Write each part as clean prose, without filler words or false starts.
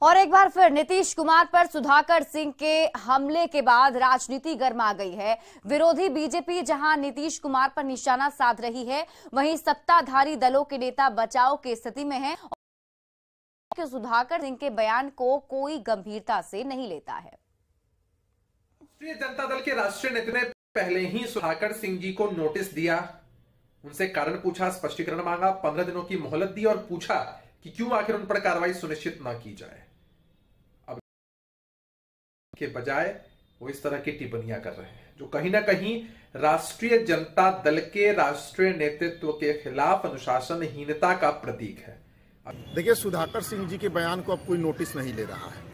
और एक बार फिर नीतीश कुमार पर सुधाकर सिंह के हमले के बाद राजनीति गर्मा गई है। विरोधी बीजेपी जहां नीतीश कुमार पर निशाना साध रही है, वहीं सत्ताधारी दलों के नेता बचाव की स्थिति में हैं और सुधाकर सिंह के बयान को कोई गंभीरता से नहीं लेता है। राष्ट्रीय जनता दल के राष्ट्रीय नेता ने पहले ही सुधाकर सिंह जी को नोटिस दिया, उनसे कारण पूछा, स्पष्टीकरण मांगा, 15 दिनों की मोहलत दी और पूछा कि क्यों आखिर उन पर कार्रवाई सुनिश्चित न की जाए। अब के बजाय वो इस तरह की टिप्पणियां कर रहे हैं जो कहीं ना कहीं राष्ट्रीय जनता दल के राष्ट्रीय नेतृत्व के खिलाफ अनुशासनहीनता का प्रतीक है। देखिए, सुधाकर सिंह जी के बयान को अब कोई नोटिस नहीं ले रहा है।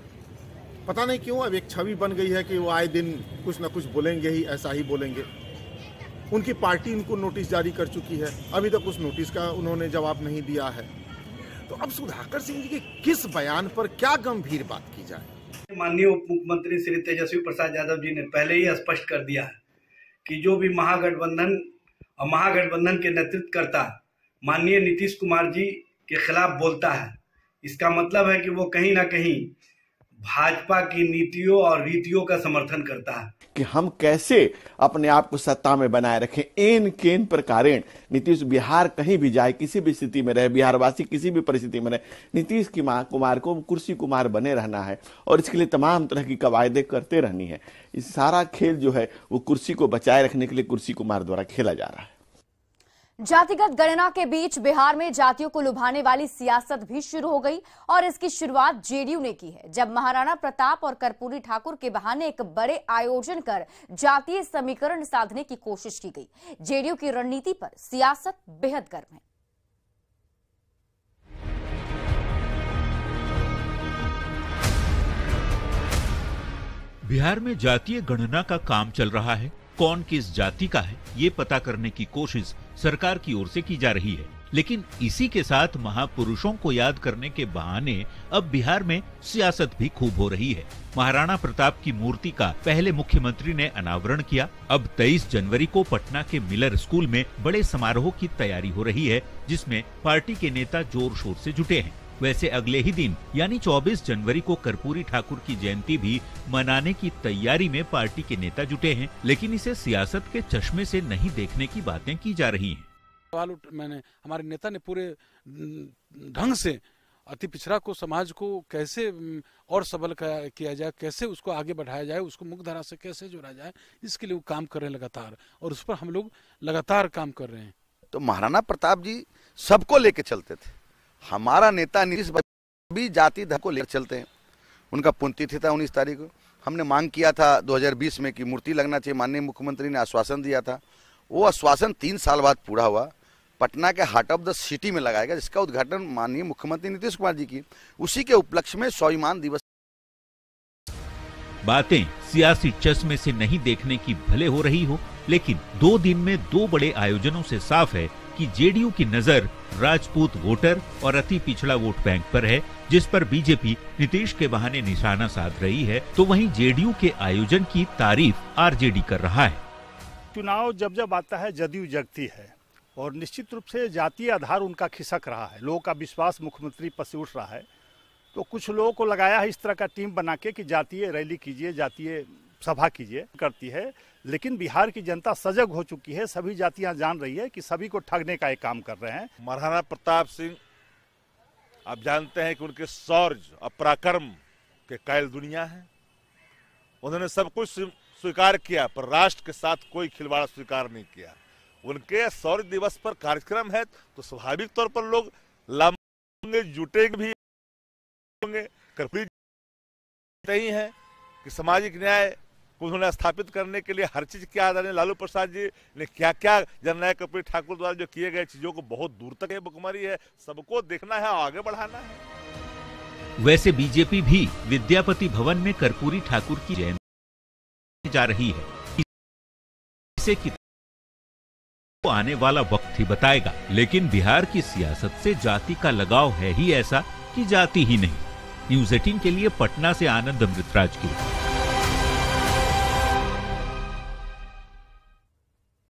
पता नहीं क्यों अब एक छवि बन गई है कि वो आए दिन कुछ न कुछ बोलेंगे ही, ऐसा ही बोलेंगे। उनकी पार्टी उनको नोटिस जारी कर चुकी है, अभी तक उस नोटिस का उन्होंने जवाब नहीं दिया है। तो अब सुधाकर सिंह जी के किस बयान पर क्या गंभीर बात की जाए? माननीय उप मुख्यमंत्री श्री तेजस्वी प्रसाद यादव जी ने पहले ही स्पष्ट कर दिया है कि जो भी महागठबंधन और महागठबंधन के नेतृत्वकर्ता माननीय नीतीश कुमार जी के खिलाफ बोलता है, इसका मतलब है कि वो कहीं ना कहीं भाजपा की नीतियों और रीतियों का समर्थन करता है कि हम कैसे अपने आप को सत्ता में बनाए रखें। एन केन प्रकारेण नीतीश बिहार कहीं भी जाए, किसी भी स्थिति में रहे, बिहारवासी किसी भी परिस्थिति में रहे, नीतीश कुमार को कुर्सी कुमार बने रहना है और इसके लिए तमाम तरह की कवायदे करते रहनी है। इस सारा खेल जो है वो कुर्सी को बचाए रखने के लिए कुर्सी कुमार द्वारा खेला जा रहा है। जातिगत गणना के बीच बिहार में जातियों को लुभाने वाली सियासत भी शुरू हो गई और इसकी शुरुआत जेडीयू ने की है, जब महाराणा प्रताप और कर्पूरी ठाकुर के बहाने एक बड़े आयोजन कर जातीय समीकरण साधने की कोशिश की गई। जेडीयू की रणनीति पर सियासत बेहद गर्म है। बिहार में जातीय गणना का काम चल रहा है। कौन किस जाति का है, ये पता करने की कोशिश सरकार की ओर से की जा रही है, लेकिन इसी के साथ महापुरुषों को याद करने के बहाने अब बिहार में सियासत भी खूब हो रही है। महाराणा प्रताप की मूर्ति का पहले मुख्यमंत्री ने अनावरण किया। अब 23 जनवरी को पटना के मिलर स्कूल में बड़े समारोह की तैयारी हो रही है, जिसमें पार्टी के नेता जोर शोर से जुटे हैं। वैसे अगले ही दिन यानी 24 जनवरी को कर्पूरी ठाकुर की जयंती भी मनाने की तैयारी में पार्टी के नेता जुटे हैं, लेकिन इसे सियासत के चश्मे से नहीं देखने की बातें की जा रही हैं। सवाल मैंने हमारे नेता ने पूरे ढंग से अति पिछड़ा को, समाज को कैसे और सबल किया जाए, कैसे उसको आगे बढ़ाया जाए, उसको मुख्य धारा से कैसे जोड़ा जाए, इसके लिए वो काम कर रहे हैं लगातार, और उस पर हम लोग लगातार काम कर रहे हैं। तो महाराणा प्रताप जी सबको लेके चलते थे। हमारा नेता नीतीश भी जाति धर्म को लेकर चलते हैं। उनका पुण्यतिथि था 19 तारीख को। हमने मांग किया था 2020 में कि मूर्ति लगना चाहिए। माननीय मुख्यमंत्री ने आश्वासन दिया था, वो आश्वासन 3 साल बाद पूरा हुआ। पटना के हार्ट ऑफ द सिटी में लगाएगा, जिसका उद्घाटन माननीय मुख्यमंत्री नीतीश कुमार जी की, उसी के उपलक्ष्य में स्वाभिमान दिवस। बातें सियासी चश्मे से नहीं देखने की भले हो रही हो, लेकिन 2 दिन में 2 बड़े आयोजनों से साफ है कि जेडीयू की नजर राजपूत वोटर और अति पिछड़ा वोट बैंक पर है, जिस पर बीजेपी नीतीश के बहाने निशाना साध रही है, तो वहीं जेडीयू के आयोजन की तारीफ आरजेडी कर रहा है। चुनाव जब जब आता है जदयू जगती है और निश्चित रूप से जातीय आधार उनका खिसक रहा है। लोगों का विश्वास मुख्यमंत्री पर से उठ रहा है, तो कुछ लोगों को लगाया है इस तरह का टीम बना के कि जातीय रैली कीजिए, जातीय सभा कीजिए, करती है। लेकिन बिहार की जनता सजग हो चुकी है, सभी जातियां जान रही है कि सभी को ठगने का एक काम कर रहे हैं। महाराणा प्रताप सिंह, आप जानते हैं कि उनके शौर्य और पराक्रम के कायल दुनिया है। उन्होंने सब कुछ स्वीकार किया, पर राष्ट्र के साथ कोई खिलवाड़ स्वीकार नहीं किया। उनके शौर्य दिवस पर कार्यक्रम है तो स्वाभाविक तौर पर लोग लाएंगे, जुटेंगे भी होंगे। कर्पूरी नहीं है कि सामाजिक न्याय उन्होंने स्थापित करने के लिए हर चीज किया। आदरणीय लालू प्रसाद जी ने क्या क्या जननायक कर्पूरी ठाकुर द्वारा जो किए गए चीजों को बहुत दूर तक बुकमारी है, सबको देखना है, आगे बढ़ाना है। वैसे बीजेपी भी विद्यापति भवन में कर्पूरी ठाकुर की जयंती जा रही है। इसे आने वाला वक्त ही बताएगा, लेकिन बिहार की सियासत से जाति का लगाव है ही ऐसा कि जाति ही नहीं। न्यूज़ 18 के लिए पटना से आनंद अमृतराज की रिपोर्ट।